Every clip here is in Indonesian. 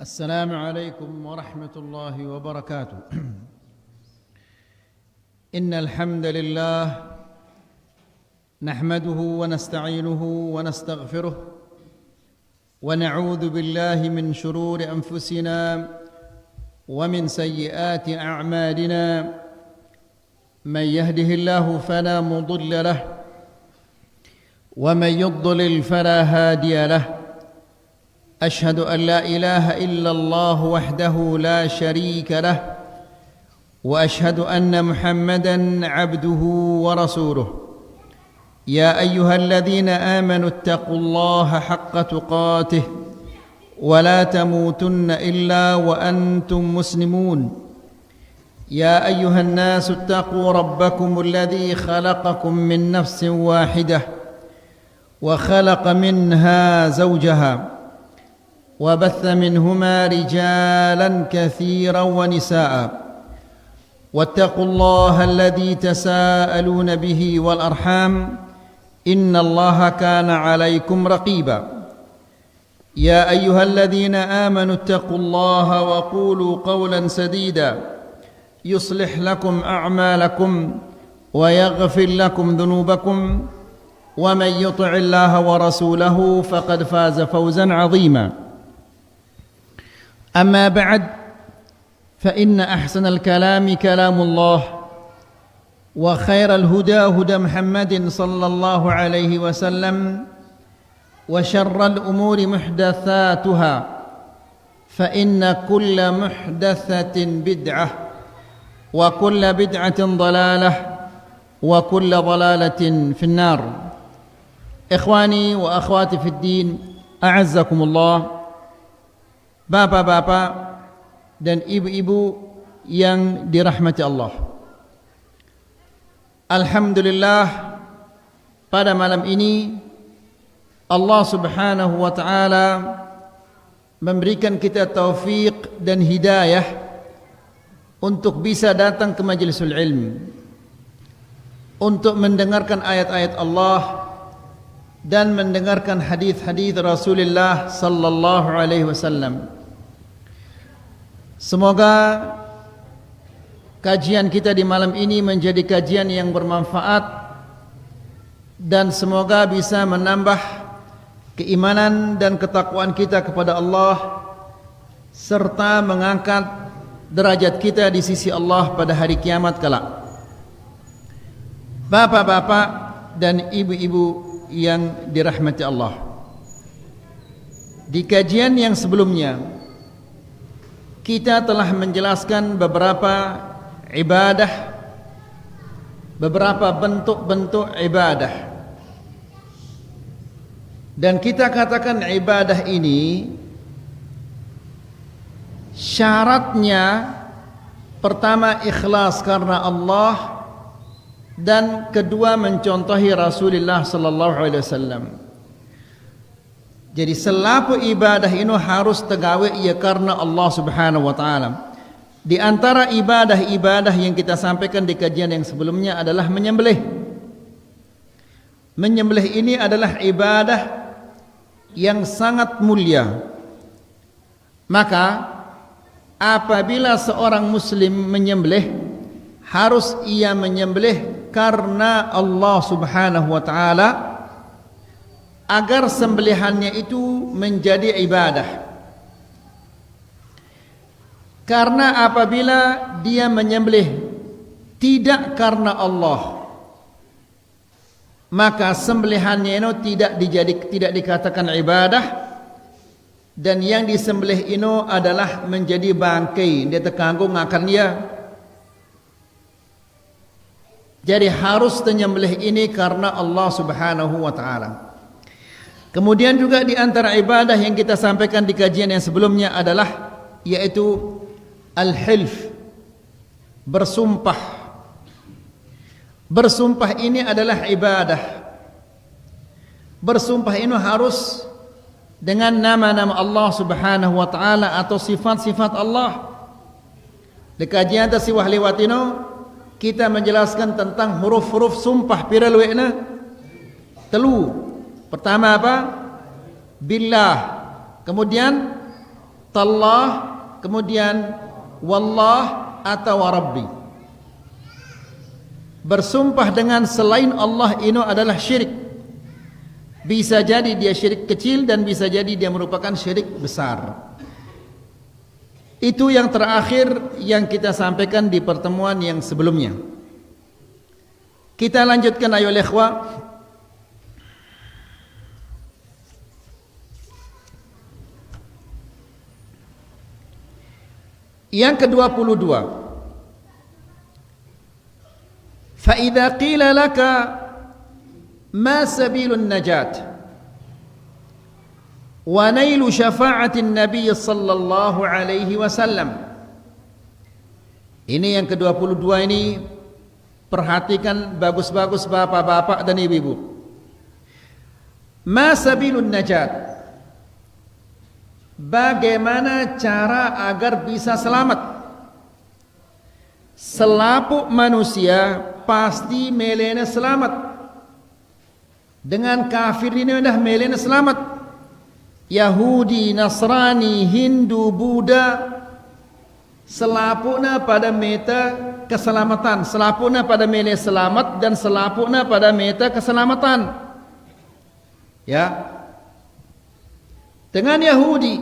السلام عليكم ورحمة الله وبركاته. إن الحمد لله نحمده ونستعينه ونستغفره ونعوذ بالله من شرور أنفسنا ومن سيئات أعمالنا. من يهده الله فلا مضل له ومن يضلل فلا هادي له. أشهد أن لا إله إلا الله وحده لا شريك له وأشهد أن محمدًا عبده ورسوله. يا أيها الذين آمنوا اتقوا الله حق تقاته ولا تموتن إلا وأنتم مسلمون. يا أيها الناس اتقوا ربكم الذي خلقكم من نفس واحدة وخلق منها زوجها وبث منهما رجالا كثيرا ونساء. واتقوا الله الذي تساءلون به والأرحام إن الله كان عليكم رقيبا. يا أيها الذين آمنوا اتقوا الله وقولوا قولا سديدا يصلح لكم أعمالكم ويغفر لكم ذنوبكم ومن يطع الله ورسوله فقد فاز فوزا عظيما. أما بعد فإن أحسن الكلام كلام الله وخير الهدى هدى محمد صلى الله عليه وسلم وشر الأمور محدثاتها فإن كل محدثة بدعة وكل بدعة ضلالة وكل ضلالة في النار. إخواني وأخواتي في الدين أعزكم الله. Bapak-bapak dan ibu-ibu yang dirahmati Allah, alhamdulillah pada malam ini Allah subhanahu wa ta'ala memberikan kita taufik dan hidayah untuk bisa datang ke majlisul ilm, untuk mendengarkan ayat-ayat Allah dan mendengarkan hadis-hadis Rasulullah sallallahu alaihi wasallam. Semoga kajian kita di malam ini menjadi kajian yang bermanfaat dan semoga bisa menambah keimanan dan ketakwaan kita kepada Allah serta mengangkat derajat kita di sisi Allah pada hari kiamat kelak. Bapak-bapak dan ibu-ibu yang dirahmati Allah, di kajian yang sebelumnya kita telah menjelaskan beberapa ibadah, beberapa bentuk-bentuk ibadah, dan kita katakan ibadah ini syaratnya pertama ikhlas karena Allah dan kedua mencontohi Rasulullah sallallahu alaihi wasallam. Jadi selapu ibadah ini harus tegawe ia karena Allah subhanahu wa ta'ala. Di antara ibadah-ibadah yang kita sampaikan di kajian yang sebelumnya adalah menyembelih. Menyembelih ini adalah ibadah yang sangat mulia. Maka apabila seorang muslim menyembelih, harus ia menyembelih karena Allah subhanahu wa ta'ala, agar sembelihannya itu menjadi ibadah. Karena apabila dia menyembelih tidak karena Allah, maka sembelihannya itu tidak dikatakan ibadah, dan yang disembelih itu adalah menjadi bangkai, dia terkanggung akan dia. Jadi harus menyembelih ini karena Allah subhanahu wa ta'ala. Kemudian juga di antara ibadah yang kita sampaikan di kajian yang sebelumnya adalah yaitu al-hilf, bersumpah. Bersumpah ini adalah ibadah. Bersumpah ini harus dengan nama-nama Allah subhanahu wa ta'ala atau sifat-sifat Allah. Di kajian tasiwah lewat ini kita menjelaskan tentang huruf-huruf sumpah piraluena telu. Pertama apa? Billah. Kemudian tallah, kemudian wallah atau warabbi. Bersumpah dengan selain Allah ini adalah syirik. Bisa jadi dia syirik kecil dan bisa jadi dia merupakan syirik besar. Itu yang terakhir yang kita sampaikan di pertemuan yang sebelumnya. Kita lanjutkan ayo ikhwah. Yang ke-22. Fa idza qila laka ma sabilun najat wa nailu syafa'atin nabiy sallallahu alaihi wasallam. Ini yang ke-22 ini perhatikan bagus-bagus bapak-bapak dan ibu-ibu. Ma sabilun najat. Bagaimana cara agar bisa selamat? Selaput manusia pasti melena selamat. Dengan kafir ini dah melena selamat. Yahudi, Nasrani, Hindu, Buddha, selaputna pada meta keselamatan, selaputna pada mele selamat dan selaputna pada meta keselamatan. Ya. Dengan Yahudi,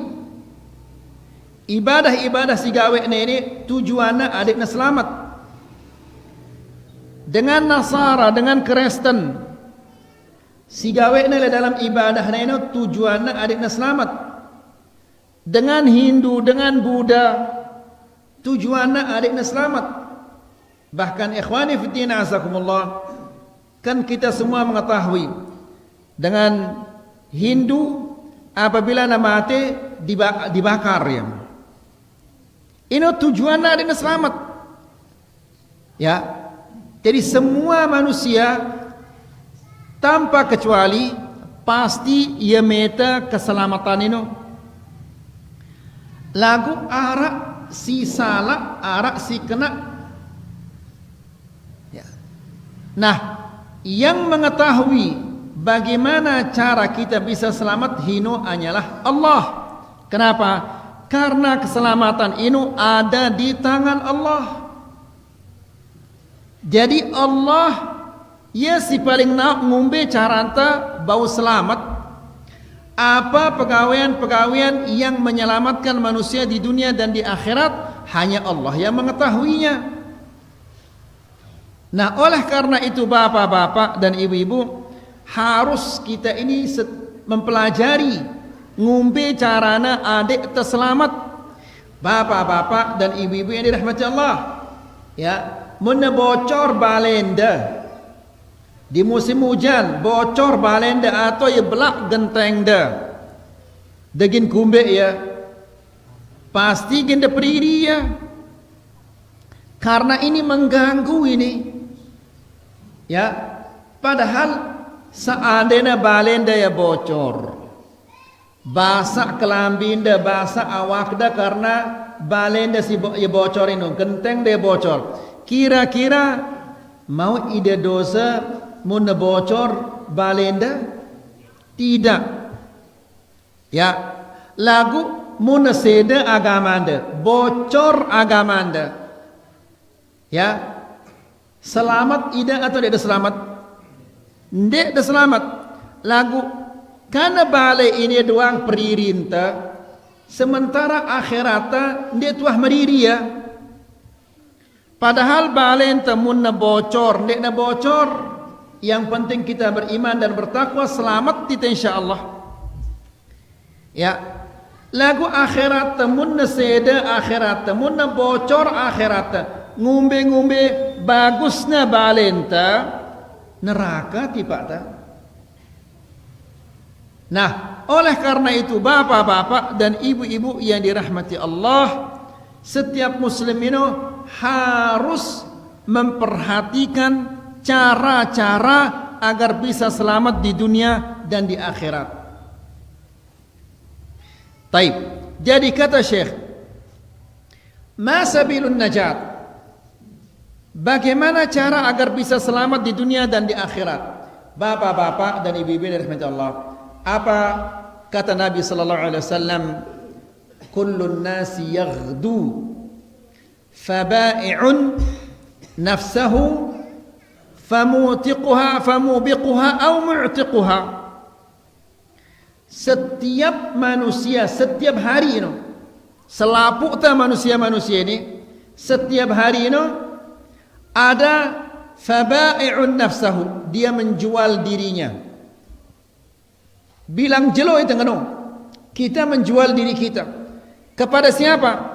ibadah-ibadah si gawe ini tujuannya adiknya selamat. Dengan Nasara, dengan Kristen, si gawe ini dalam ibadah ini tujuannya adiknya selamat. Dengan Hindu, dengan Buddha, tujuannya adiknya selamat. Bahkan ikhwani fiddin azakumullah, kan kita semua mengetahui dengan Hindu apabila nama mati dibakar ya. Ini tujuannya adanya selamat. Ya. Jadi semua manusia tanpa kecuali pasti ia meta keselamatan ini. Lagu arak si salah, arak si kena. Ya. Nah, yang mengetahui bagaimana cara kita bisa selamat hino hanyalah Allah. Kenapa? Karena keselamatan ini ada di tangan Allah. Jadi Allah ya si paling nak ngumbe caranta bau selamat. Apa pegawaian-pegawaian yang menyelamatkan manusia di dunia dan di akhirat hanya Allah yang mengetahuinya. Nah, oleh karena itu bapak-bapak dan ibu-ibu, harus kita ini mempelajari ngumbe carana adik terselamat. Bapak-bapak dan ibu-ibu yang dirahmati Allah, ya, menebocor balenda di musim hujan, bocor balenda atau ya belak genteng dah daging kumbe ya, pasti genda berdiri ya, karena ini mengganggu ini ya. Padahal seandainya balenda ya bocor, basah kelambinda, basah awakda karena balenda si ya bocor ini, genteng dia bocor. Kira-kira mau ide dosa mun bocor balenda? Tidak. Ya, lagu mun seda agamanda, bocor agamanda. Ya. Selamat ida atau tidak selamat? Tidak selamat. Lagu karena balai ini doang peririnta, sementara akhirata dia tuah meriri ya. Padahal balai enta mun bocor, tidak bocor. Yang penting kita beriman dan bertakwa, selamat kita insyaallah. Ya. Lagu akhirat mun seda akhirat, mun bocor akhirat. Ngumbe-ngumbe bagusnya balenta neraka tiba tak. Nah, oleh karena itu bapak-bapak dan ibu-ibu yang dirahmati Allah, setiap muslim ini harus memperhatikan cara-cara agar bisa selamat di dunia dan di akhirat. Taib. Jadi kata Syekh, ma sabilun najat? Bagaimana cara agar bisa selamat di dunia dan di akhirat? Bapak-bapak dan ibu-ibu yang dirahmati Allah, apa kata Nabi sallallahu alaihi wasallam kullun nasi yaghdu faba'i'un nafsahu famubiquha au mu'tiquha. Setiap manusia, setiap hari ini, selapuk ta manusia-manusia ini, setiap hari ini ada faba'i'un nafsahu, dia menjual dirinya. Bilang jelo itu ngano, kita menjual diri kita kepada siapa?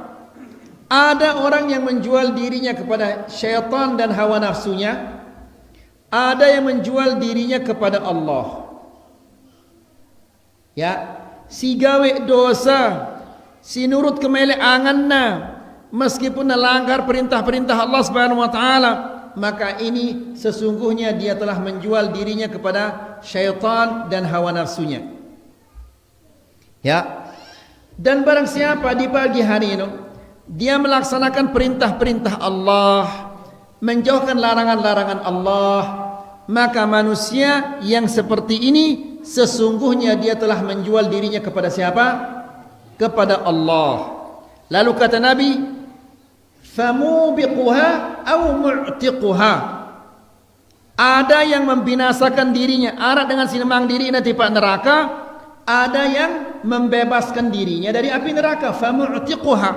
Ada orang yang menjual dirinya kepada syaitan dan hawa nafsunya, ada yang menjual dirinya kepada Allah. Ya, si gawe dosa, si nurut kemeleanganna, meskipun melanggar perintah-perintah Allah Subhanahu wa taala, maka ini sesungguhnya dia telah menjual dirinya kepada syaitan dan hawa nafsunya. Ya. Dan barang siapa di pagi hari ini dia melaksanakan perintah-perintah Allah, menjauhkan larangan-larangan Allah, maka manusia yang seperti ini sesungguhnya dia telah menjual dirinya kepada siapa? Kepada Allah. Lalu kata Nabi, famubiquha au mu'tiquha. Ada yang membinasakan dirinya, arat dengan sinamang diri nanti pak neraka, ada yang membebaskan dirinya dari api neraka, famu'tiquha,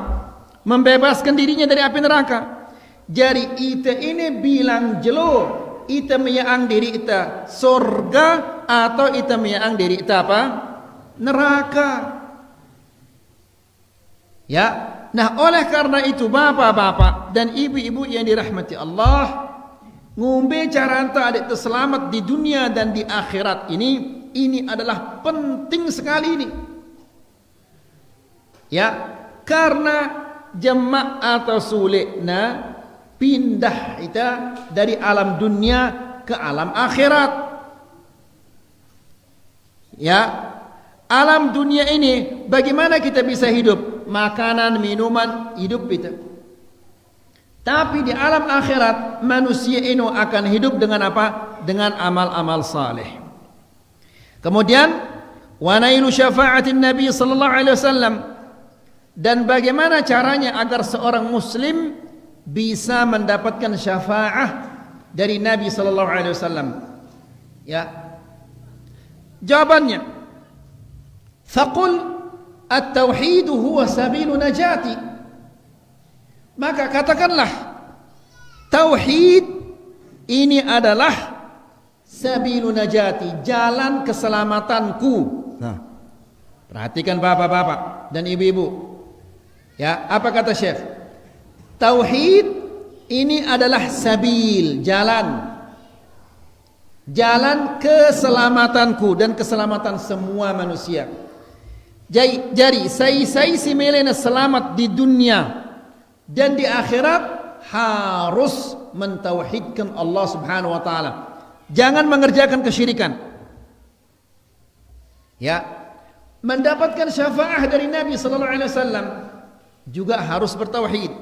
membebaskan dirinya dari api neraka. Jadi ita ini bilang jelo, ita meyaang diri ita surga atau ita meyaang diri ita apa? Neraka. Ya. Nah, oleh karena itu bapak-bapak dan ibu-ibu yang dirahmati Allah, ngombe caranta adik terselamat di dunia dan di akhirat ini adalah penting sekali ini. Ya, karena jema' atau sulikna pindah kita dari alam dunia ke alam akhirat. Ya, alam dunia ini bagaimana kita bisa hidup? Makanan, minuman, hidup kita. Tapi di alam akhirat manusia ini akan hidup dengan apa? Dengan amal-amal saleh. Kemudian wa nailu syafa'atin Nabi sallallahu alaihi wasallam, dan bagaimana caranya agar seorang muslim bisa mendapatkan syafa'ah dari Nabi sallallahu alaihi wasallam? Ya. Jawabannya, faqul at-tauhid huwa sabilu najati. Maka katakanlah, tauhid ini adalah sabilu najati, jalan keselamatanku. Nah, perhatikan bapak-bapak dan ibu-ibu. Ya, apa kata Syekh? Tauhid ini adalah sabil, jalan. Jalan keselamatanku dan keselamatan semua manusia. Jadi saya si melena selamat di dunia dan di akhirat harus mentauhidkan Allah Subhanahu wa taala. Jangan mengerjakan kesyirikan. Ya. Mendapatkan syafaah dari Nabi sallallahu alaihi wasallam juga harus bertauhid.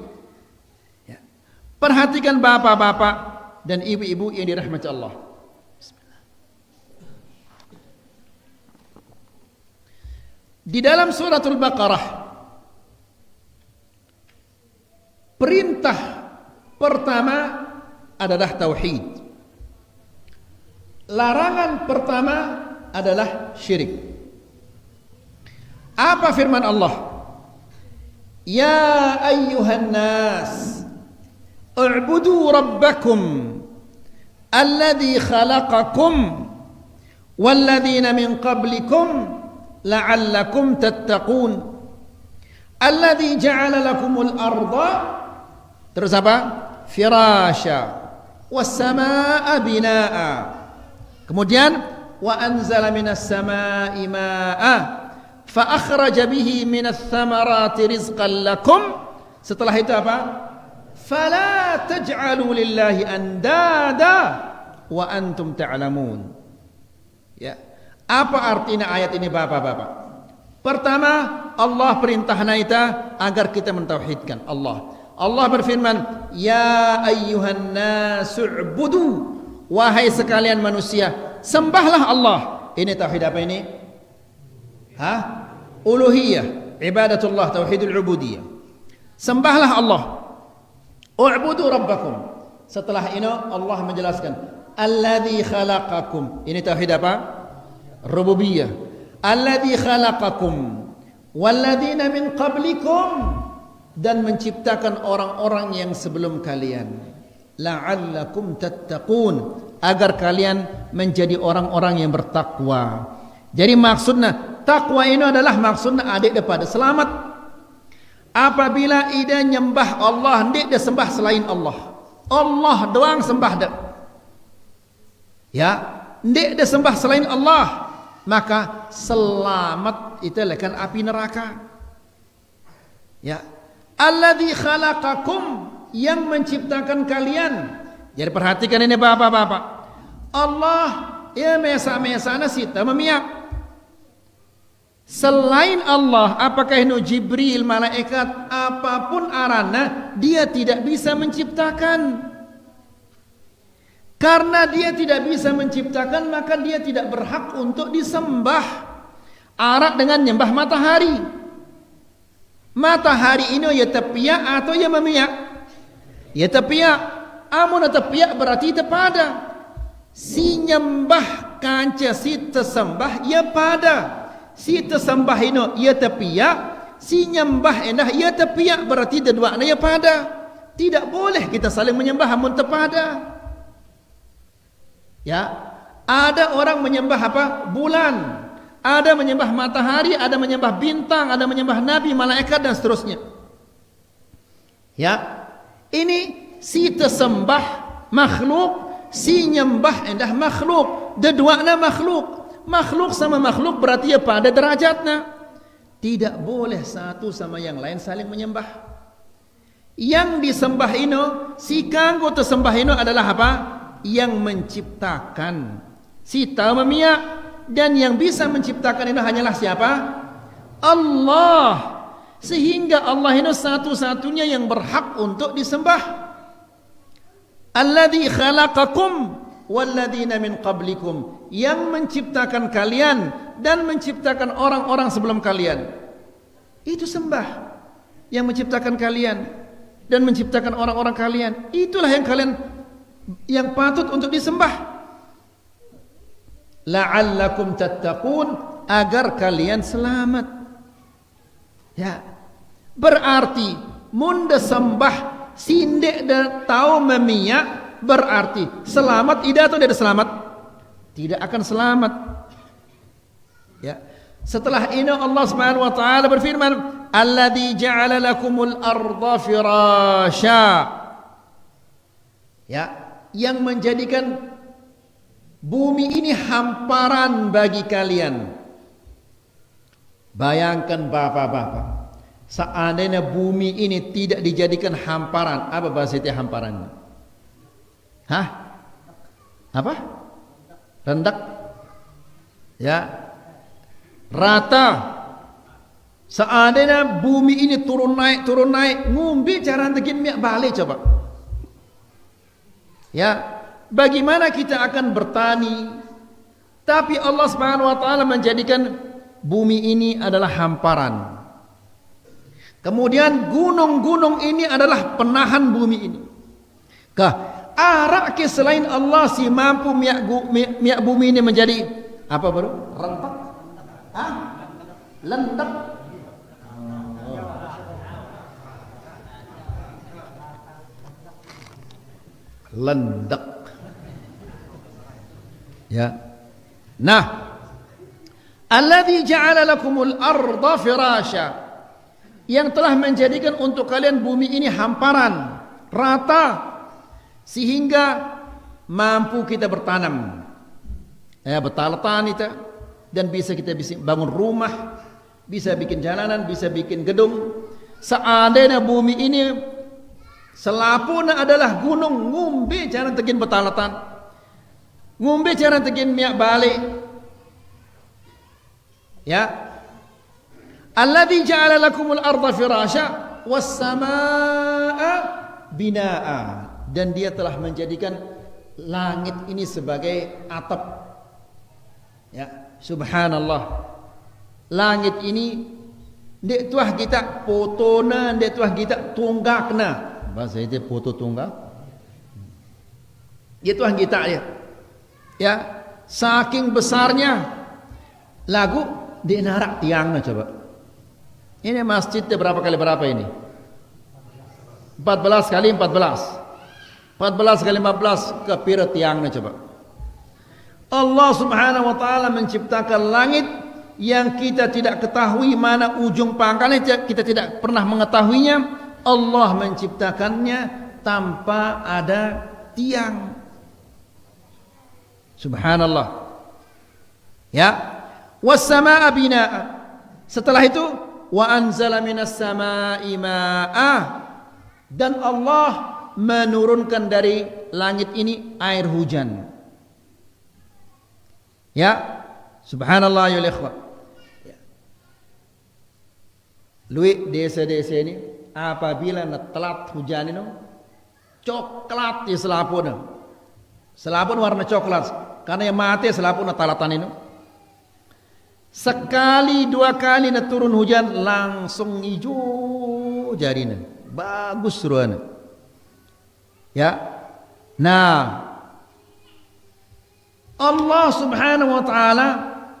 Ya. Perhatikan bapak-bapak dan ibu-ibu yang dirahmati Allah. Di dalam suratul Baqarah, perintah pertama adalah tauhid. Larangan pertama adalah syirik. Apa firman Allah? Ya ayyuhan nas, u'budu rabbakum alladhi khalaqakum walladhina min qablikum la'allakum tattaqun alladhi ja'ala lakumul arda, terus apa? Firasha was samaa'a binaa'a, kemudian wa anzala minas samaa'i maa'a fa akhraja bihi minas thamarati rizqan lakum. Setelah itu apa? Fala taj'alu lillahi andada wa antum ta'lamun. Ya. Apa artinya ayat ini bapak-bapak? Pertama, Allah perintahna kita agar kita mentauhidkan Allah. Allah berfirman, ya ayyuhan nasu'budu, wahai sekalian manusia, sembahlah Allah. Ini tauhid apa ini? Uluhiyah. ibadatullah, tauhidul ubudiyah. Sembahlah Allah. U'budu rabbakum. Setelah ini Allah menjelaskan alladzi khalaqakum. Ini tauhid apa? Rububiyah. Alladzi khalaqakum walladzina min qablikum, dan menciptakan orang-orang yang sebelum kalian, la'allakum tattaqun, agar kalian menjadi orang-orang yang bertakwa. Jadi maksudnya takwa ini adalah maksudnya adik daripada selamat. Apabila ida nyembah Allah, ndik dia sembah selain Allah. Allah doang sembah dak. Ya, ndik dia sembah selain Allah, maka selamat itu lekan api neraka. Ya, alladzi khalaqakum, yang menciptakan kalian. Jadi perhatikan ini bapak-bapak. Allah ya mesa-mesana sita memiak. Selain Allah, apakah itu Jibril, malaikat, apapun arana, dia tidak bisa menciptakan. Karena dia tidak bisa menciptakan, maka dia tidak berhak untuk disembah. Arak dengan nyembah matahari. Matahari ini ya tepiak atau ya memiak? Ya tepiak. Amun tepiak berarti tepada. Si nyembah kanca si tersembah ya pada. Si tersembah ini ya tepiak, si nyembah endah ya tepiak, berarti dua-duanya ya pada. Tidak boleh kita saling menyembah amun tepada. Ya, ada orang menyembah apa? Bulan, ada menyembah matahari, ada menyembah bintang, ada menyembah nabi, malaikat dan seterusnya. Ya, ini si tersembah makhluk, si nyembah endah makhluk, dua-duanya makhluk. Makhluk sama makhluk berarti ya pada derajatnya. Tidak boleh satu sama yang lain saling menyembah. Yang disembah ini, si kanggo tersembah ini adalah apa? Yang menciptakan. Si tahu memiak, dan yang bisa menciptakan ini hanyalah siapa? Allah. Sehingga Allah ini satu-satunya yang berhak untuk disembah. Alladzi khalaqakum walladzina min qablikum, yang menciptakan kalian dan menciptakan orang-orang sebelum kalian. Itu sembah. Yang menciptakan kalian dan menciptakan orang-orang kalian, itulah yang kalian yang patut untuk disembah. La'allakum tattaqun, agar kalian selamat. Ya. Berarti mun sembah sindek dan tahu memiak, berarti selamat tidak atau tidak selamat? Tidak akan selamat. Ya. Setelah ini Allah Subhanahu wa taala berfirman, "Alladzi ja'ala lakumul arda firasya." Ya, yang menjadikan bumi ini hamparan bagi kalian. Bayangkan bapak-bapak, seandainya bumi ini tidak dijadikan hamparan, apa bahasa itu hamparannya? Hah? Apa? Rendak? Ya. Rata. Seandainya bumi ini turun naik, ngumbi cara tekin miak balik coba. Ya, bagaimana kita akan bertani? Tapi Allah Subhanahu wa taala menjadikan bumi ini adalah hamparan. Kemudian gunung-gunung ini adalah penahan bumi ini. Arak ke selain Allah si mampu miak bumi ini menjadi apa baru? Rentak? Hah? Lendak? Lendak. Ya. Nah, alladzi ja'ala lakumul arda firasya, yang telah menjadikan untuk kalian bumi ini hamparan, rata, sehingga mampu kita bertanam, ya betalatan itu, dan bisa kita bangun rumah, bisa bikin jalanan, bisa bikin gedung. Seandainya bumi ini selapuna adalah gunung, ngumbi jangan tegin betalatan, ngumbi jangan tegin miak balik. Ya, alladzi ja'ala lakumul arda firasya was samaa'a binaa'a, dan dia telah menjadikan langit ini sebagai atap. Ya, subhanallah. Langit ini Dek tuah kita potona, dek tuah kita tunggakna. Bahasa itu foto tunggak. Dia tuah kita ya. Ya, saking besarnya lagu di narak tiangnya coba. Ini masjidnya berapa kali berapa ini? 14 kali 14. 14 kali 15 ke pira tiangnya coba. Allah Subhanahu wa taala menciptakan langit yang kita tidak ketahui mana ujung pangkalnya, kita tidak pernah mengetahuinya. Allah menciptakannya tanpa ada tiang. Subhanallah. Ya. Was-samaa'a binaa'a. Setelah itu wa anzala minas samaa'i maa'a. Dan Allah menurunkan dari langit ini air hujan. Ya. Subhanallah ya ikhwan. Lui desa-desa ini apabila telat hujan ini coklat di selapun. Selapun warna coklat karena yang mati selapun talatan ini. Sekali dua kali turun hujan langsung hijau jadinya. Bagus ruana. Ya. Nah, Allah Subhanahu wa taala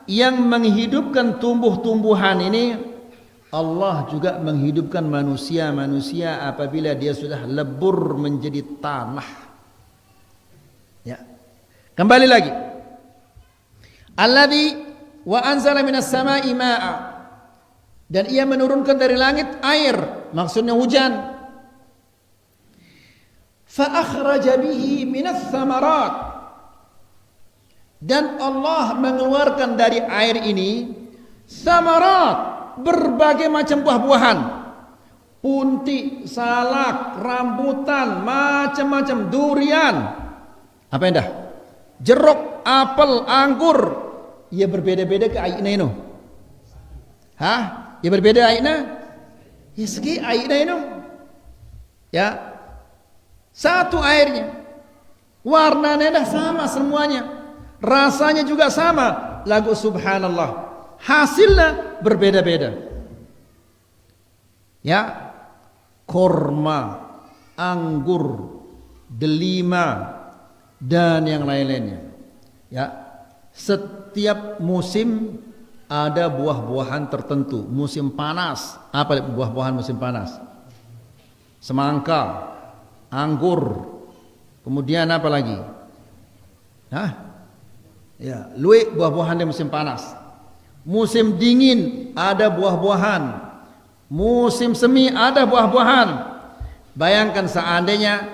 yang menghidupkan tumbuh-tumbuhan ini, Allah juga menghidupkan manusia-manusia apabila dia sudah lebur menjadi tanah. Ya. Kembali lagi. Alladzi wa anzala minas samaa'i maa'a. Dan ia menurunkan dari langit air, maksudnya hujan. Fa akhraja bihi minas thamarat. Dan Allah mengeluarkan dari air ini thamarat, berbagai macam buah-buahan, punti, salak, rambutan, macam-macam, durian, apa yang dah, jeruk, apel, anggur. Ya berbeda-beda ke airnya itu. Hah? Ya berbeda airnya. Ya segi airnya itu. Ya, satu airnya, warnanya dah sama semuanya, rasanya juga sama. Lagu subhanallah. Hasilnya berbeda-beda. Ya, korma, anggur, delima dan yang lain-lainnya. Ya, setiap musim ada buah-buahan tertentu. Musim panas, apa buah-buahan musim panas? Semangka, anggur, kemudian apa lagi? Hah? Ya, luwih buah-buahan di musim panas. Musim dingin ada buah-buahan. Musim semi ada buah-buahan. Bayangkan seandainya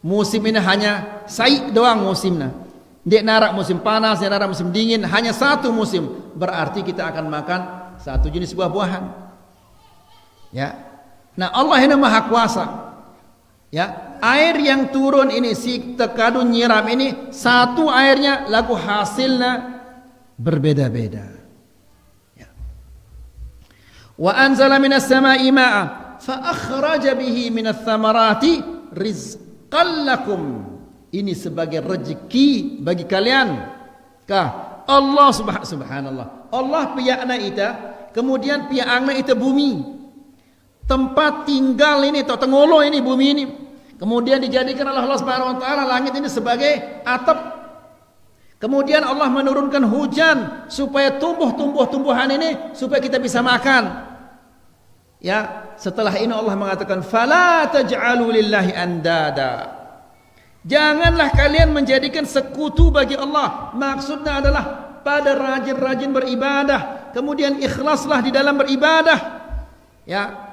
musim ini hanya sai doang musimnya. Dek narak musim panas, dek narak musim dingin, hanya satu musim. Berarti kita akan makan satu jenis buah-buahan. Ya. Nah, Allah ini Maha Kuasa. Ya, air yang turun ini si tekadun nyiram ini satu airnya lagu hasilnya berbeda-beda. Wa anzala minas samaa'i maa'a fa akhraja bihi minats thamarati rizqan lakum. Ini sebagai rezeki bagi kalian. Kah Allah subhanallah. Allah piakna ita, kemudian piakna ita bumi. Tempat tinggal ini atau tengolo ini bumi ini. Kemudian dijadikan oleh Allah Subhanahu wa taala langit ini sebagai atap. Kemudian Allah menurunkan hujan supaya tumbuh-tumbuhan ini supaya kita bisa makan. Ya, setelah ini Allah mengatakan fala taj'alu lillahi andada. Janganlah kalian menjadikan sekutu bagi Allah. Maksudnya adalah pada rajin-rajin beribadah, kemudian ikhlaslah di dalam beribadah. Ya.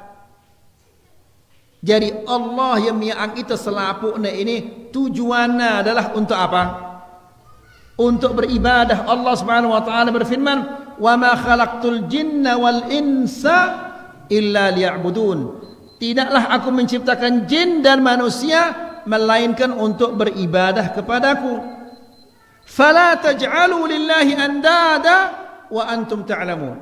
Jadi Allah yang mi'ang itu selapuknya ini tujuannya adalah untuk apa? Untuk beribadah. Allah Subhanahu wa taala berfirman, "Wa ma khalaqtul jinna wal insa illa liya'budun." Tidaklah aku menciptakan jin dan manusia melainkan untuk beribadah kepadaku. Fala taj'alu lillahi andada wa antum ta'lamun.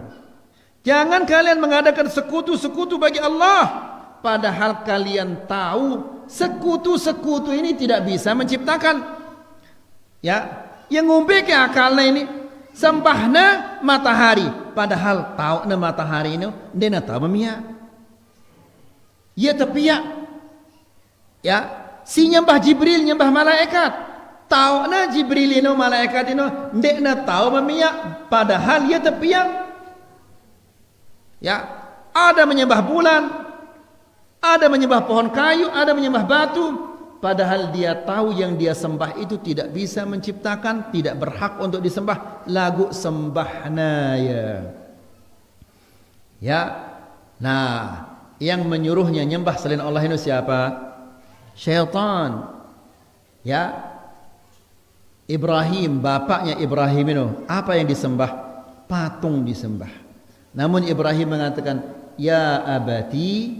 Jangan kalian mengadakan sekutu-sekutu bagi Allah padahal kalian tahu sekutu-sekutu ini tidak bisa menciptakan. Ya, yang ngumpe ke akalnya ini sembahna matahari, padahal tahu na matahari ini dia na tahu memia. Ya tepiak. Ya, si nyembah Jibril nyembah malaikat. Tahu na Jibril ini malaikat ini dia na tahu memia, padahal ya tepiak. Ya, ada menyembah bulan, ada menyembah pohon kayu, ada menyembah batu, padahal dia tahu yang dia sembah itu tidak bisa menciptakan, tidak berhak untuk disembah. Lagu sembahna ya. Ya. Nah, yang menyuruhnya nyembah selain Allah itu siapa? Syaitan. Ya. Ibrahim, bapaknya Ibrahim itu apa yang disembah? Patung disembah. Namun Ibrahim mengatakan, "Ya abati,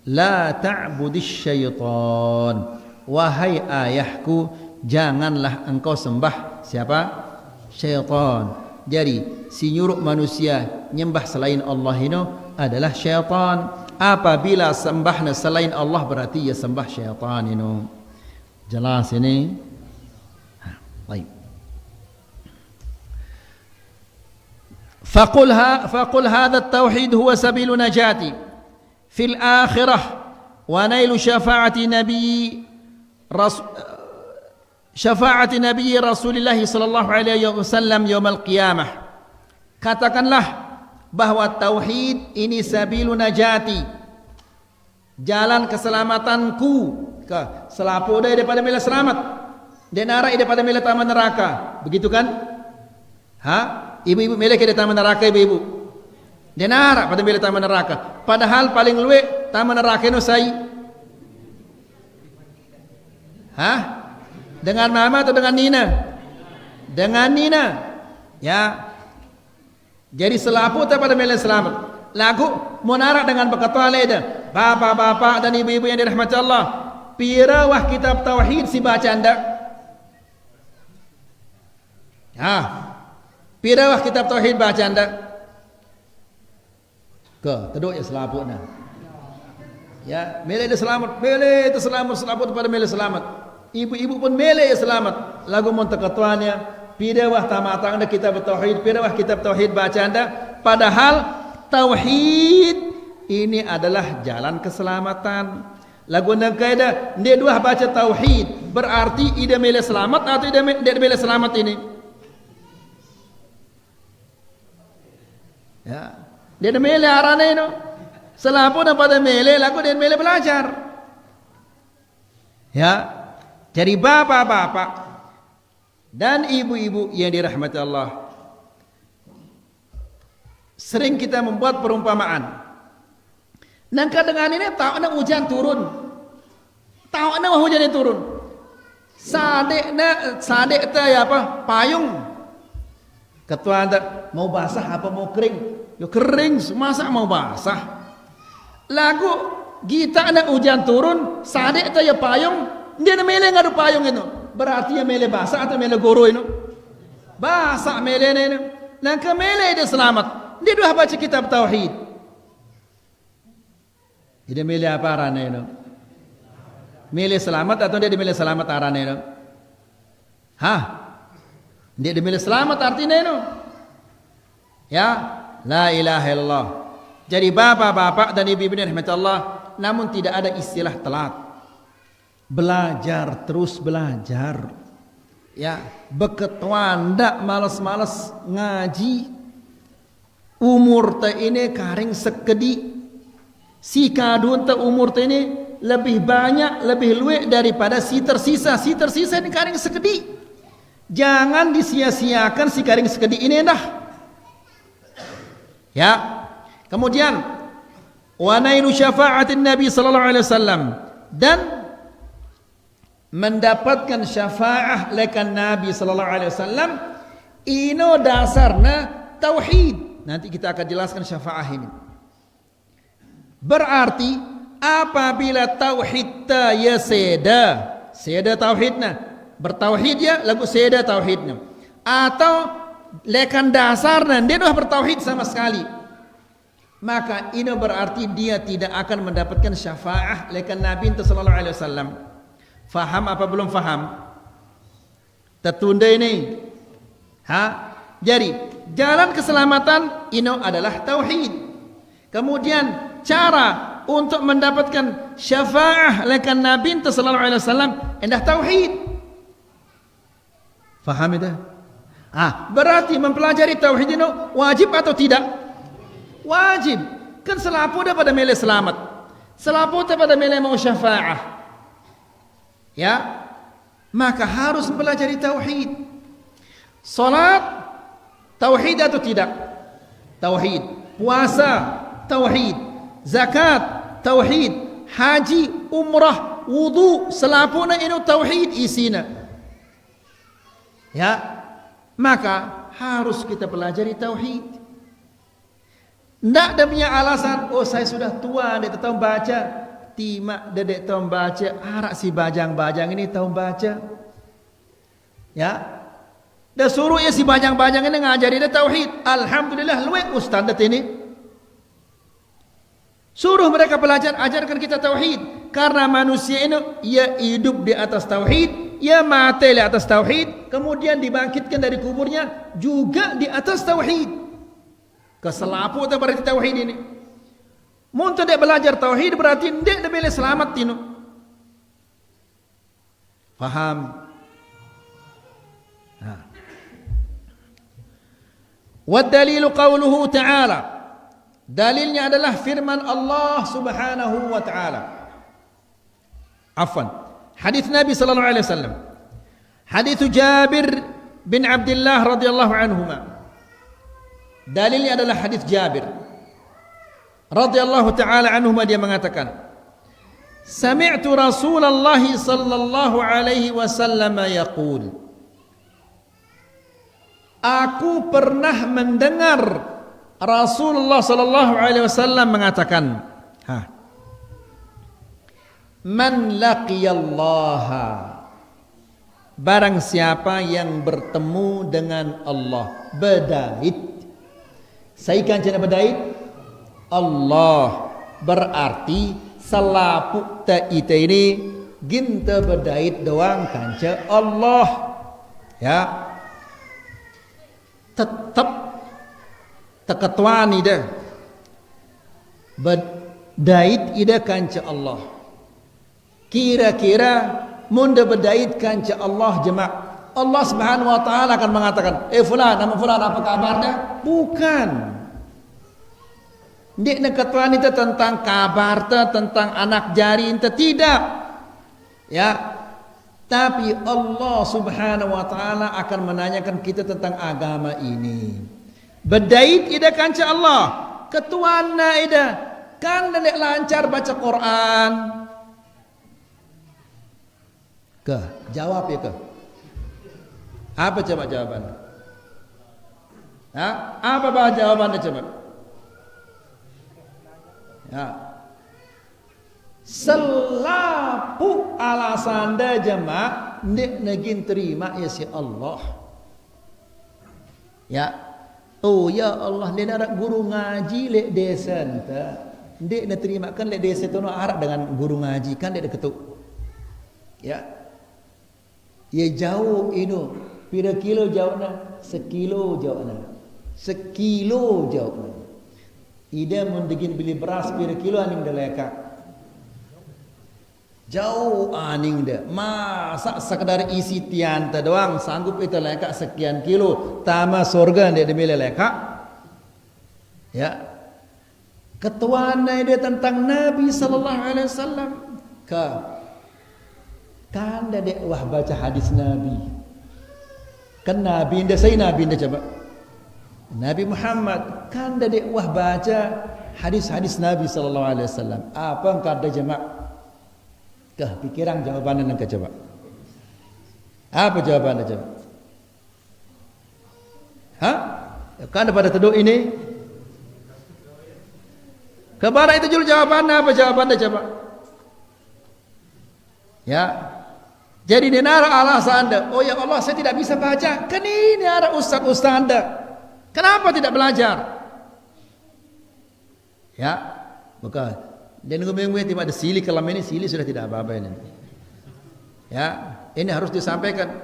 la ta'budis syaitan." Wahai ayahku, janganlah engkau sembah siapa? Syaitan. Jadi, si nyuruh manusia nyembah selain Allah ini adalah syaitan. Apabila sembahna selain Allah berarti ya sembah syaitan ini. Jelas ini? Baik. فقل هذا التوحيد هو سبيل نجاتي في الآخرة ونيل شفاعة نبي رسول الله صلى الله عليه وسلم يوم القيامة. Katakanlah bahwa tauhid ini sabilu najati, jalan keselamatanku. Selapo daripada mila selamat, dan arah daripada mila taman neraka. Begitu kan? Ha? Ibu-ibu milih ke taman neraka, ibu-ibu. Dia narak pada milih taman neraka. Padahal paling luwe taman neraka itu saya. Hah? Dengan mama atau dengan Nina? Dengan Nina. Ya. Jadi selapu pada milih selamat. Lagu monarak dengan berkata leda. Bapak-bapak dan ibu-ibu yang dirahmati Allah. Pirawah kitab tauhid si baca anda. Ya. Pirawah kitab tauhid baca anda. Teduk ya selaputnya. Ya, milih dia selamat, milih itu selamat, selaput pada milih selamat. Ibu-ibu pun milih ya selamat. Lagu montak ketuanya, pirawah tamatang anda kitab tauhid, pirawah kitab tauhid baca anda. Padahal tauhid ini adalah jalan keselamatan. Lagu anda kaidah, dia dua baca tauhid, berarti ida milih selamat atau ida milih selamat ini? Ya, dia milih arane itu. Selapu pada milih, lagu dia milih belajar. Ya, jadi bapak-bapak dan ibu-ibu yang dirahmati Allah, sering kita membuat perumpamaan. Nangka dengan ini tahu nak hujan turun, tahu nak hujan turun. Sadek ya apa? Payung. Ketua anda mau basah apa mau kering? Yo kering, masa mau basah. Lagu kita nak hujan turun, sadek tu ya payung, dia nak mele ngadu payung itu. Berarti ya mele basah atau mele goro itu? Basah mele ini. Nangka mele dia selamat. Dia dua baca kitab tauhid. Dia mele apa arane itu? Mele selamat atau dia mele selamat arane itu? Hah? Dia mele selamat artinya itu? Ya, la ilaha illallah. Jadi bapak-bapak dan ibu-ibu yang rahmat Allah, namun tidak ada istilah telat. Belajar, terus belajar. Ya, beketuan ndak malas-malas ngaji. Umur te ini karing sekedi. Si kadun te umur te ini lebih banyak, lebih luwe daripada si tersisa. Si tersisa ini karing sekedi. Jangan disia-siakan si karing sekedi ini dah. Ya. Kemudian wa nailu syafa'atin Nabi sallallahu alaihi wasallam, dan mendapatkan syafaah lekan Nabi sallallahu alaihi wasallam ino dasarna tauhid. Nanti kita akan jelaskan syafaah ini. Berarti apabila tauhid ta ya seda tauhidna, bertauhid ya lagu seda tauhidnya, atau lekan dasarna dia dah bertauhid sama sekali, maka ini berarti dia tidak akan mendapatkan syafaah lekan Nabi sallallahu alaihi wasallam. Faham apa belum faham? Tertunda ini. Ha? Jadi jalan keselamatan ini adalah tauhid. Kemudian cara untuk mendapatkan syafaah lekan Nabi sallallahu alaihi wasallam adalah tauhid. Faham itu? Berarti mempelajari tauhid ini wajib atau tidak? Wajib. Kan selapu pada mele selamat. Selapu pada mele mau syafaah. Ya. Maka harus mempelajari tauhid. Salat tauhid atau tidak? Tauhid. Puasa tauhid. Zakat tauhid. Haji, umrah, wudu, selapuna ini tauhid isina. Ya. Maka harus kita pelajari tauhid. Tidak ada punya alasan, oh saya sudah tua, dia tahu baca. Timak dedek tahu baca, arak si bajang-bajang ini tahu baca. Ya. Dah suruh ya si bajang-bajang ini ngajari dia tauhid. Alhamdulillah luwek ustaz ini. Suruh mereka belajar, ajarkan kita tauhid. Karena manusia ini ia hidup di atas tauhid, ia mati di atas tauhid, kemudian dibangkitkan dari kuburnya juga di atas tauhid. Keselapu atau berarti tauhid ini. Muntah dia belajar tauhid berarti dia boleh selamat tino. Faham? Wadalilu qawluhu ta'ala. Dalilnya adalah firman Allah Subhanahu wa ta'ala. Afwan. Hadis Nabi sallallahu alaihi wasallam. Hadis Jabir bin Abdullah radhiyallahu anhuma. Dalilnya adalah hadis Jabir radhiyallahu taala anhuma, dia mengatakan, sami'tu Rasulullah sallallahu alaihi wasallam yaqul, aku pernah mendengar Rasulullah sallallahu alaihi wasallam mengatakan, man laqiyallaha, barang siapa yang bertemu dengan Allah, bedait. Saya kan cina bedait Allah, berarti selapu ta ite ini ginta bedait doang kanca Allah. Ya. Tetap teketwani dah. Bedait ida kanca Allah. Kira-kira munda bedait kanca Allah jemaah, Allah Subhanahu wa taala akan mengatakan, fulan, nama fulan apa kabarnya? Bukan. Dia nak katakan itu tentang kabar, tentang anak jari itu tidak. Ya. Tapi Allah Subhanahu wa taala akan menanyakan kita tentang agama ini. Bedait ida kanca Allah, ketuana ida kan lek lancar baca Quran. Jawab ya ke? Apa coba jawabannya? Apa bah jawabannya coba? Ya. Selapu alasan dah jemaah ndik negin terima ya si Allah. Ya. Oh ya Allah, ndik ada guru ngaji lek desa enta. Ndik nak terima kan lek desa tu nak harap dengan guru ngaji kan dia ketuk. Ya. Ya jauh itu. Pira kilo jauhnya? Sekilo jauhnya. Sekilo jauhnya. Ida mendegin beli beras pira kilo aning dah lekak. Jauh aning dah. Masa sekadar isi tianta doang sanggup itu lekak sekian kilo. Tama surga dia beli lekak. Ya. Ketuaan dia tentang Nabi sallallahu alaihi wasallam. Kan dah dek wah baca hadis Nabi. Kan Nabi indah saya Nabi indah coba. Nabi Muhammad kan dah dek wah baca hadis-hadis Nabi sallallahu alaihi wasallam. Apa engkau ada jemaah? Pikiran jawabannya engkau coba. Apa jawabannya coba? Kan pada teduh ini. Kepada itu jul jawabannya apa jawabannya coba? Ya. Jadi ini nara alasan anda. Oh ya Allah saya tidak bisa baca. Kan ini ada ustaz-ustaz anda. Kenapa tidak belajar? Ya. Bukan. Dan ngomong-ngomong tiba ada sili kelam ini. Sili sudah tidak apa-apa ini. Ya. Ini harus disampaikan.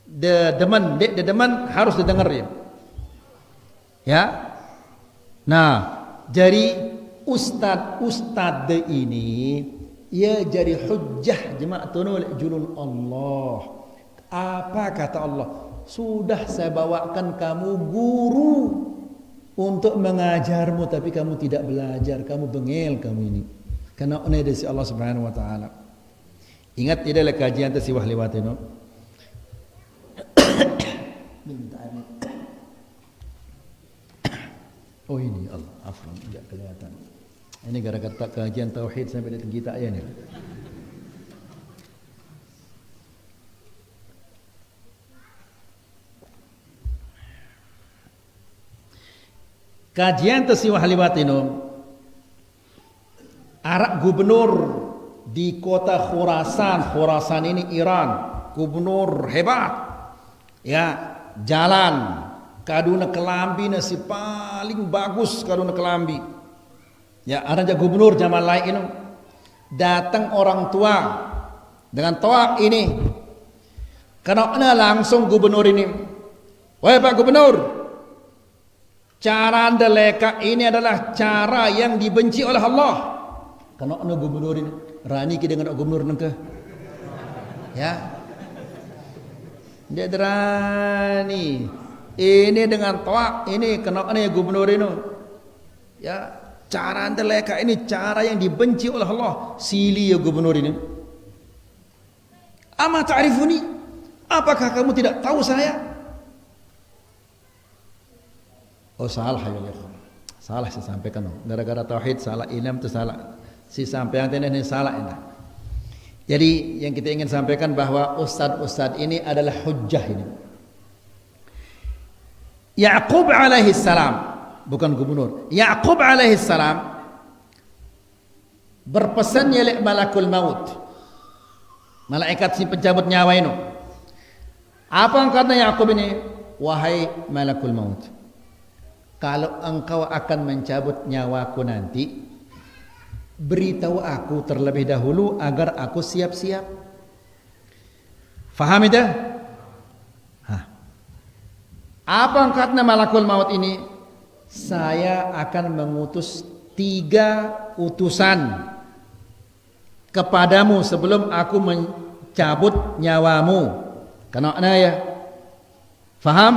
demen harus didengar ya. Ya. Nah, jadi ustad ini ya jadi hujjah jama'atunul julun Allah. Apa kata Allah? Sudah saya bawakan kamu guru untuk mengajarmu, tapi kamu tidak belajar, kamu bengel kamu ini. Karena ini dari Allah Subhanahu wa taala. Ingat ini adalah kajian tersiwah lewat ini. Oh ini Allah, afwan, tidak kelihatan. Ini gara-gara kajian tauhid sampai datang kita ayat ni. Kajian tersiwah lewat ini. Arab gubernur di kota Khurasan ini Iran, gubernur hebat. Ya, jalan kaduna kelambi nasi paling bagus kaduna kelambi. Ya, ada gubernur zaman lain ini datang orang tua dengan toa ini. Karena langsung gubernur ini, wahai Pak Gubernur, cara anda leka ini adalah cara yang dibenci oleh Allah. Karena gubernur ini rani kita dengan gubernur nengke, ya, dia berani. Ini dengan toa ini kena gubernur ini, ya, cara anda leka ini cara yang dibenci oleh Allah. Sili ya gubernur ini. Ama ta'rifuni? Apakah kamu tidak tahu saya? Oh salah ya ikhwan. Salah saya sampaikan. Gara-gara tauhid salah, ilmu itu salah. Si sampaian ini salah ini. Jadi yang kita ingin sampaikan bahwa ustad ini adalah hujjah ini. Ya'qub alaihi salam, bukan gubernur. Ya'qub alaihi salam berpesan oleh malakul maut. Malaikat si pencabut nyawa ini. Apa yang kata Ya'qub ini? Wahai malakul maut, kalau engkau akan mencabut nyawaku nanti, beritahu aku terlebih dahulu agar aku siap-siap. Faham itu? Apa yang kata malakul maut ini? Saya akan mengutus 3 utusan kepadamu sebelum aku mencabut nyawamu. Karena ya, faham?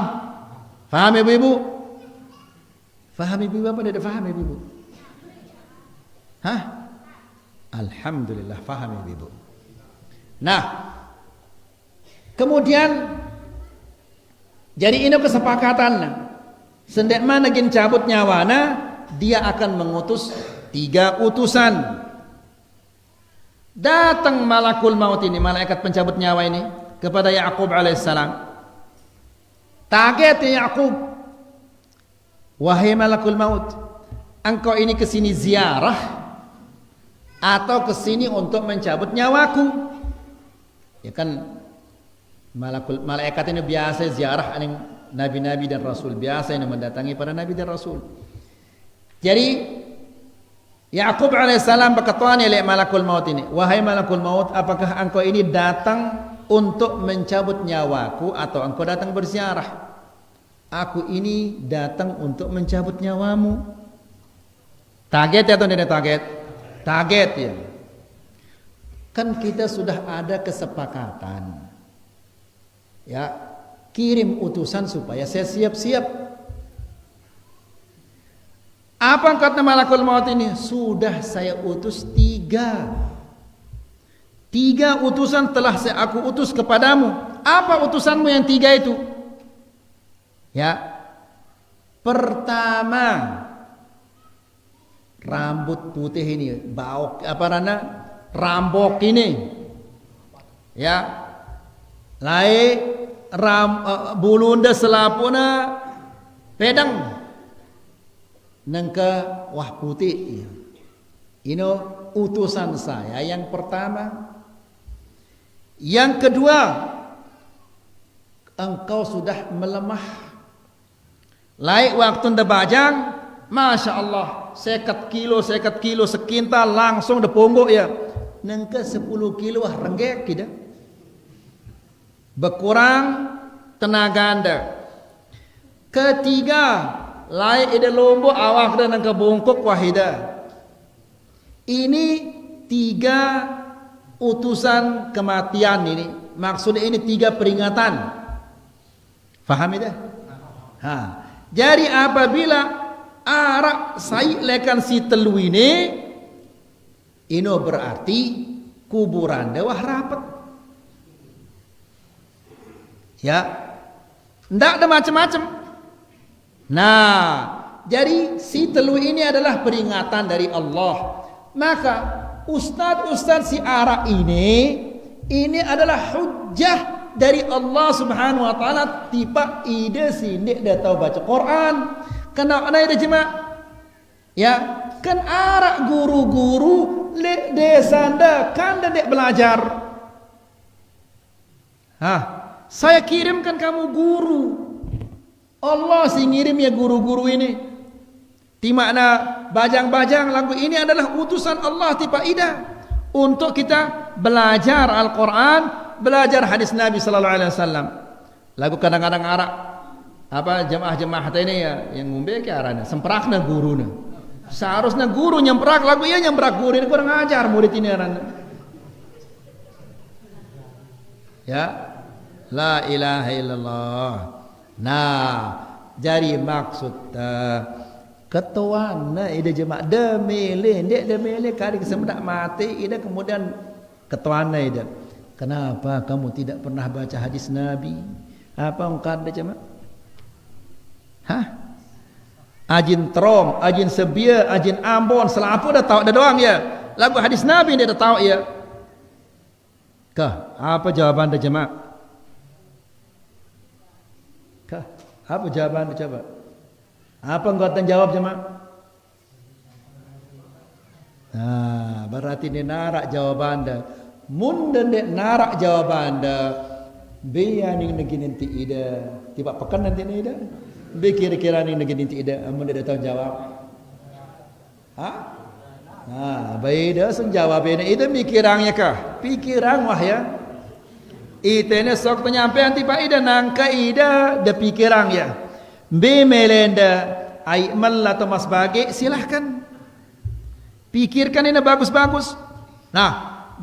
Faham ibu-ibu? Faham ibu-ibu apa tidak faham ibu-ibu? Hah? Alhamdulillah faham ibu-ibu. Nah, kemudian jadi ini kesepakatan. Sendek mana gin cabut nyawana, dia akan mengutus 3 utusan. Datang malakul maut ini, malaikat pencabut nyawa ini kepada Ya'qub alaihissalam. Kaget Ya'qub, wahai malakul maut, engkau ini kesini ziarah atau kesini untuk mencabut nyawaku? Ya kan, malaikat ini biasa ziarah nabi-nabi dan rasul, biasa ini mendatangi para nabi dan rasul. Jadi Ya'qub alaihissalam berkata oleh malakul maut ini, wahai malakul maut, apakah engkau ini datang untuk mencabut nyawaku atau engkau datang berziarah? Aku ini datang untuk mencabut nyawamu. Target atau tidak target? Target ya. Kan kita sudah ada kesepakatan. Ya, kirim utusan supaya saya siap-siap. Apa kata malakul maut ini? Sudah saya utus 3 utusan telah aku utus kepadamu. Apa utusanmu yang 3 itu? Ya, pertama rambut putih ini, baok apa nana, rambok ini, ya, lai bulunda selapuna pedang nengka wah putih. Ini utusan saya yang pertama. Yang kedua, engkau sudah melemah. Laik waktu nda bajang, masya Allah, 50 kilo sekintal langsung de ponggok ya. Nengke 10 kilo renggek kita. Berkurang tenaga anda. Ketiga, lai ida lombok awak dan angka bongkok wahida. Ini 3 utusan kematian ini. Maksudnya ini 3 peringatan. Faham itu? Jadi apabila arak sai lekan si telu ini berarti kuburan dewah rapat. Ya, ndak ada macam-macam. Nah, jadi si telu ini adalah peringatan dari Allah. Maka ustaz-ustaz si arak ini adalah hujjah dari Allah Subhanahu wa taala. Tiba ide sini dia tahu baca Quran. Kena ada jemaah. Ya, kan arak guru-guru le desa anda kan dek belajar. Saya kirimkan kamu guru. Allah sih ngirim ya guru-guru ini. Di makna bajang-bajang lagu ini adalah utusan Allah tiba ida untuk kita belajar Al-Quran, belajar hadis Nabi sallallahu alaihi wasallam. Lagu kadang-kadang arak jemaah-jemaah ini ya yang ngombe ke arahnya semprakna guruna. Seharusnya guru nyemprak lagu iya nyemprak guru ini kurang ajar murid ini arahnya. Ya, la ilaha illallah. Nah, jadi maksud ketuan ida jemaah demele kali kesemedak mati ida kemudian ketuan ida. Kenapa kamu tidak pernah baca hadis Nabi? Apa engkau ada jemaah? Ajin Trom, ajin Sebia, ajin Ambon, selapu dah tahu dah doang ya. Lagu hadis Nabi dia dah tahu ya. Kah, apa jawaban dah jemaah? Kah, apa jawaban dah coba? Apa engkau akan jawab jemaah? Berarti ni narak jawaban dah. Mun dan dek narak jawaban dah. Biar ni negeri nanti ida. Tiba pekan nanti ni ida. Kira-kira ni negeri nanti ida. Amun dia tahu jawab. Baik dah sen jawab ini. Itu pikirangnya kah? Pikirang wah ya. Itu ni sok penyampaian tiba ida nangka ida de pikirang ya. Melenda aimal atau mas bagi silahkan. Pikirkan ini bagus-bagus. Nah,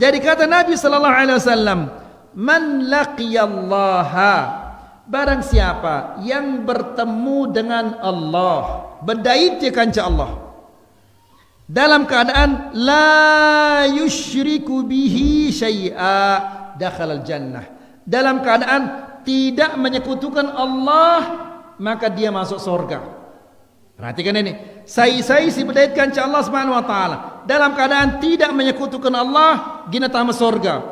jadi kata Nabi sallallahu alaihi wasallam, man laqiyallaha, barang siapa yang bertemu dengan Allah, berdaiti kanca Allah dalam keadaan la yusyriku bihi syai'a, dakhalal jannah, dalam keadaan tidak menyekutukan Allah, maka dia masuk surga. Perhatikan ini, saya si berdaitkan kanca Allah Subhanahu wa taala dalam keadaan tidak menyekutukan Allah, gina tama surga.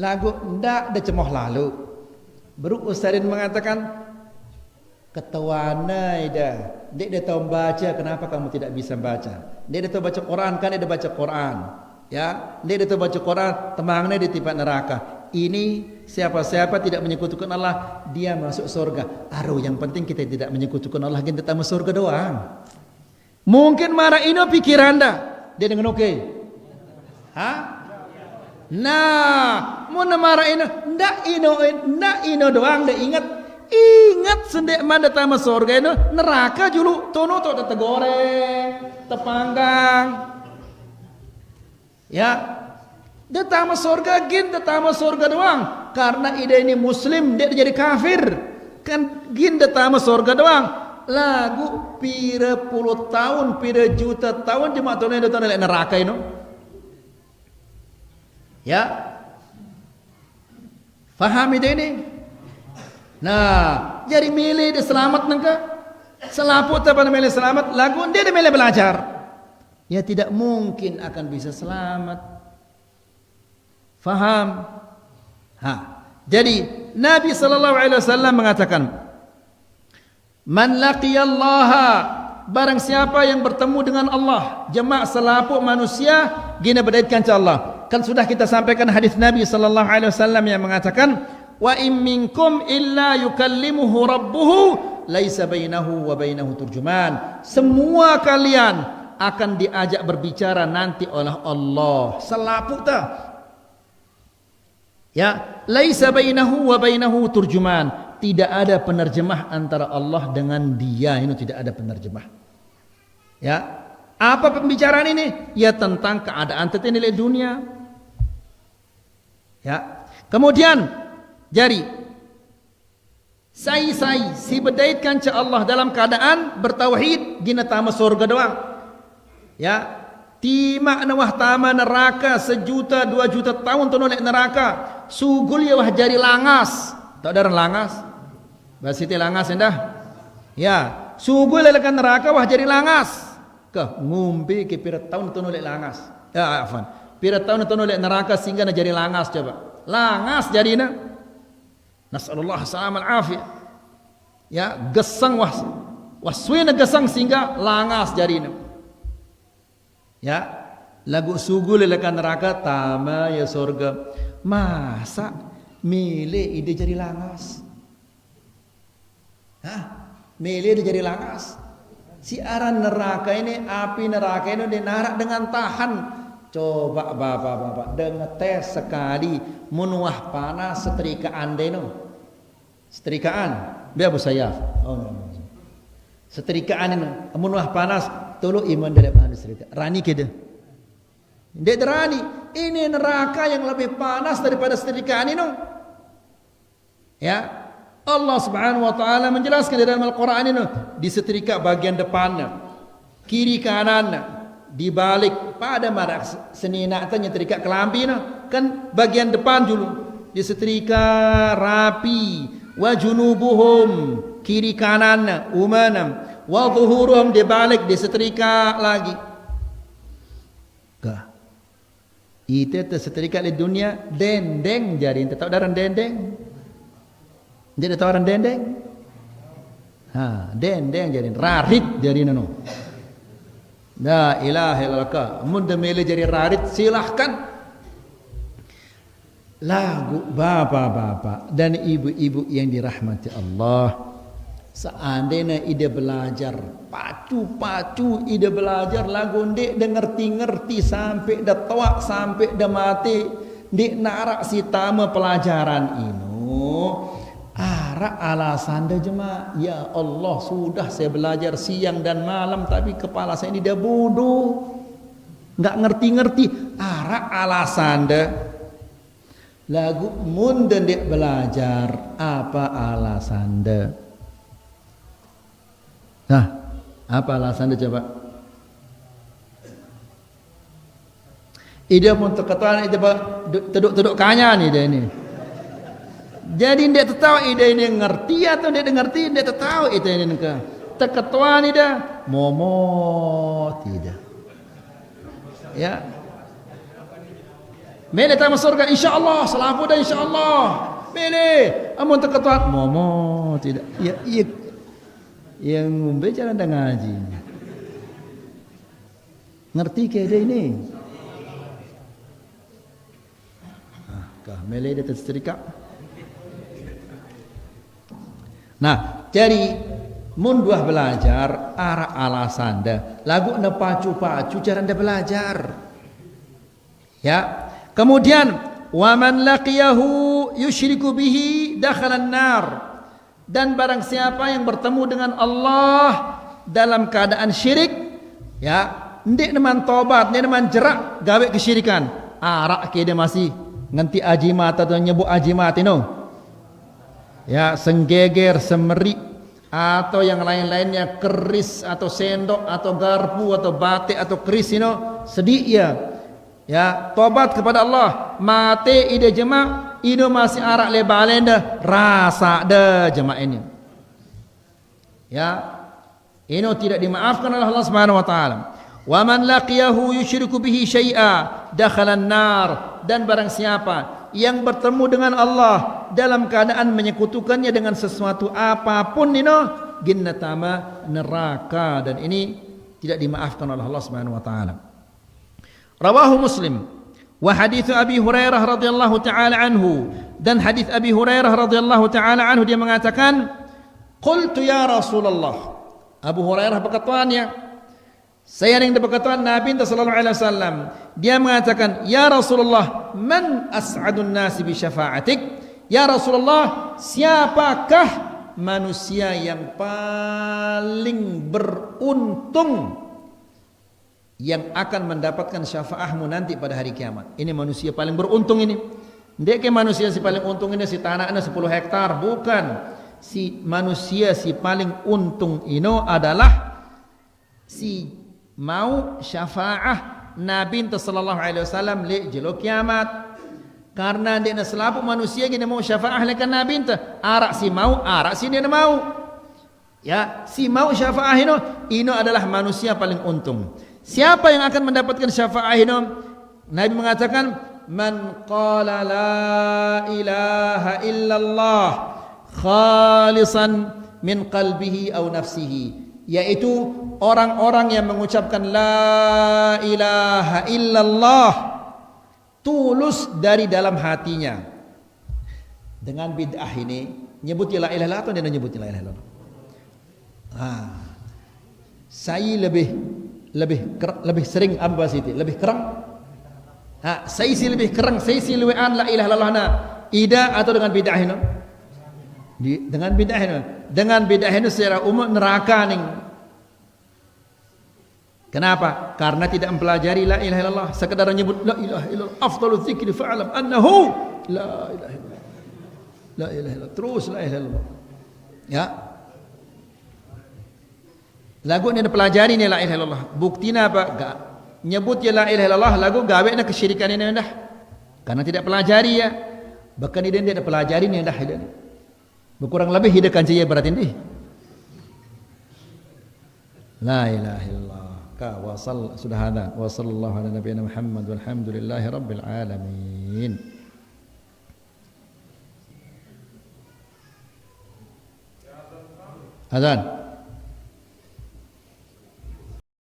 Lagu ndak ada cemoh lalu. Baru Ustadin mengatakan ketuana ida, dia tahu baca, kenapa kamu tidak bisa baca? Dia tahu baca Quran kan, dia baca Quran. Ya, dia tahu baca Quran, temangnya di tempat neraka. Ini siapa-siapa tidak menyekutukan Allah, dia masuk surga. Aduh, yang penting kita tidak menyekutukan Allah, kita tamu surga doang. Mungkin marah ino pikiran dah. Dia dengan oke. Nah, mau marah ino, ndak ino doang. Dia ingat sendek mana tamu surga ino neraka julu. Tono tu tegoreng, tepanggang. Ya. Dia tamu surga doang. Karena ide ini muslim, dia jadi kafir. Kan gin dia tamu surga doang. Lagu pira puluh tahun, pira juta tahun jemaah tuan itu dalam neraka ini. Ya. Faham ide ini? Nah, jadi milih dia selamat nangka. Selaput apa milih selamat? Lagu dia milih belajar. Ya tidak mungkin akan bisa selamat. Faham? Jadi Nabi sallallahu alaihi wasallam mengatakan, man laqiyallaha, barang siapa yang bertemu dengan Allah, jemaah selaput manusia gina berdaitkan kepada Allah. Kan sudah kita sampaikan hadis Nabi sallallahu alaihi wasallam yang mengatakan, wa in minkum illa yukallimuhu rabbuhu laisa bainahu wa bainahu turjuman. Semua kalian akan diajak berbicara nanti oleh Allah. Selaput tak? Ya, laisa bainahu wa bainahu turjuman. tidak ada penerjemah antara Allah dengan dia, ini tidak ada penerjemah. Ya, apa pembicaraan ini? Ya tentang keadaan tertentu di dunia. Ya, kemudian jari sai si berdaitkan ke Allah dalam keadaan bertauhid gina tama surga doang. Ya, timak nawah tama neraka 1.000.000 2.000.000 tahun tu nolak neraka. Sugul ya wah jari langas. Tak ada langas. Basiti langas endah. Ya, sugul lelekan neraka wah jari langas. Ke ngumpi ke pira tahun tu nolak langas. Ya, afan. Pira tahun tu nolak neraka sehingga na jari langas coba. Langas jadi na. Nasallallahu salam al-afiyah. Ya, gesang waswina gesang sehingga langas jadi na. Ya, lagu sugul lelekan neraka tama ya surga. Masa milih ide jadi langas? Hah? Milih ide jadi langas? Si aran neraka ini, api neraka ini dinarak dengan tahan. Coba bapak-bapak dengan tes sekali menuah panas setrikaan deno. Setrikaan, biar Abu Sayyaf. Oh, setrikaan ini menuah panas, tolong iman dari panas setrika. Rani keda. Dek derani, ini neraka yang lebih panas daripada setrikaan ini. Ya, Allah Subhanahu wa taala menjelaskan di dalam Al-Qur'an ini di setrika bagian depannya, kiri kanannya, di balik pada marak senina tanya setrika kelambi kan bagian depan dulu di setrika rapi, wa junubuhum kiri kanannya, umanam, wa zuhuruhum di balik di setrika lagi. Kah itu setrika di dunia dendeng jadi ente tahu daran dendeng? Jadi tahu daran dendeng? Ha, dendeng jadi rarit jadi nano. La ilaha illallah. Mudah milih jadi rarit silahkan. Lagu bapak-bapak dan ibu-ibu yang dirahmati Allah. Seandainya ide belajar pacu-pacu ide belajar lagu ndek de ngerti-ngerti sampai dah tua sampai dah mati ndek narak si tama pelajaran inu arak alasan dah jemaah ya Allah sudah saya belajar siang dan malam tapi kepala saya ini dah bodoh enggak ngerti-ngerti arak alasan dah lagu mun ndek belajar apa alasan dah. Nah, apa alasan dia coba? Ida pun terketuan, ida teduk-teduk kanya ni dia ni. Jadi dia tahu ida ini ngerti atau dia ngerti, dia tahu ida ini ke. Terketuan ida, momo tidak. Ya. Mele tak masuk surga insya-Allah, selamat dah insya-Allah. Mele, amun terketuan, momo tidak. Ya, iya. Yang ngumbe jangan dah ngaji. Ngerti ke dia ini? Kah mele dia tersetrika. Nah, jadi mun buah belajar arah alasan dah. Lagu na pacu-pacu cara anda belajar. Ya. Kemudian wa man laqiyahu yusyriku bihi dakhala an-nar. Dan barang siapa yang bertemu dengan Allah dalam keadaan syirik, ya, ndik neman tobat, ndik neman jerak gawe kesyirikan. Arak ke dia masih nganti ajimat atau nyebut ajimat itu. Ya, senggeger, semerik atau yang lain-lainnya keris atau sendok atau garpu atau batik atau keris itu sedih ya. Ya, tobat kepada Allah, mati ide jemaah ini masih arak lebalen dah rasa dah jemaah ini. Ya, ini tidak dimaafkan oleh Allah Subhanahu wa taala. Wa man laqiyahu yusyriku bihi syai'a dakhala an-nar. Dan barang siapa yang bertemu dengan Allah dalam keadaan menyekutukannya dengan sesuatu apapun ini ginnatama neraka dan ini tidak dimaafkan oleh Allah Subhanahu wa taala. Rawahu Muslim. Wa hadits Abi Hurairah radhiyallahu taala anhu dan hadits Abi Hurairah radhiyallahu taala anhu dia mengatakan qultu ya Rasulullah. Abu Hurairah berkataannya saya yang berkatakan Nabi sallallahu alaihi wasallam dia mengatakan ya Rasulullah man as'adun nasi bi syafa'atik Ya Rasulullah, siapakah manusia yang paling beruntung yang akan mendapatkan syafaatmu nanti pada hari kiamat? Ini manusia paling beruntung ini. Ndek ke manusia si paling untung ini si tanahnya 10 hektar, bukan. Si manusia si paling untung ini adalah si mau syafaah Nabi sallallahu alaihi wasallam li jelo kiamat. Karena dia selapu manusia gini mau syafaah lekan Nabi arak si mau, arak si dia mau. Ya, si mau syafaah ini adalah manusia paling untung. Siapa yang akan mendapatkan syafaah ini? Nabi mengatakan, man qala la ilaha illallah khalisan min qalbihi aw nafsihi, yaitu orang-orang yang mengucapkan la ilaha illallah tulus dari dalam hatinya. Dengan bid'ah ini nyebut la ilaha illallah atau dia nyebut la ilaha illallah? Saya lebih sering apa bahasa itu? Lebih kerang? Saya si lebih kerang, saya si lebih la ilaha illallah na ida atau dengan bid'ah ini? Dengan bid'ah ini. Dengan bid'ah ini secara umum neraka nih. Kenapa? Karena tidak mempelajari la ilaha illallah, sekedar menyebut la ilaha illallah, afdalul dzikri fa'lam annahu la ilaha illallah. La ilaha illallah, terus la ilaha illallah. Ya. Lagu ni pelajari ni la ilaha illallah. Buktinya apa? Gak nyebut ya la ilaha illallah, lagu gawe na kesyirikan ini dah. Karena tidak pelajari ya. Bahkan dia tidak pelajari ni dah hidup. Berkurang lebih hidup kan saya berarti ni. La ilaha illallah. Sudah ada. Wa sallallahu ala nabiyina Muhammad walhamdulillahi rabbil alamin. Azan.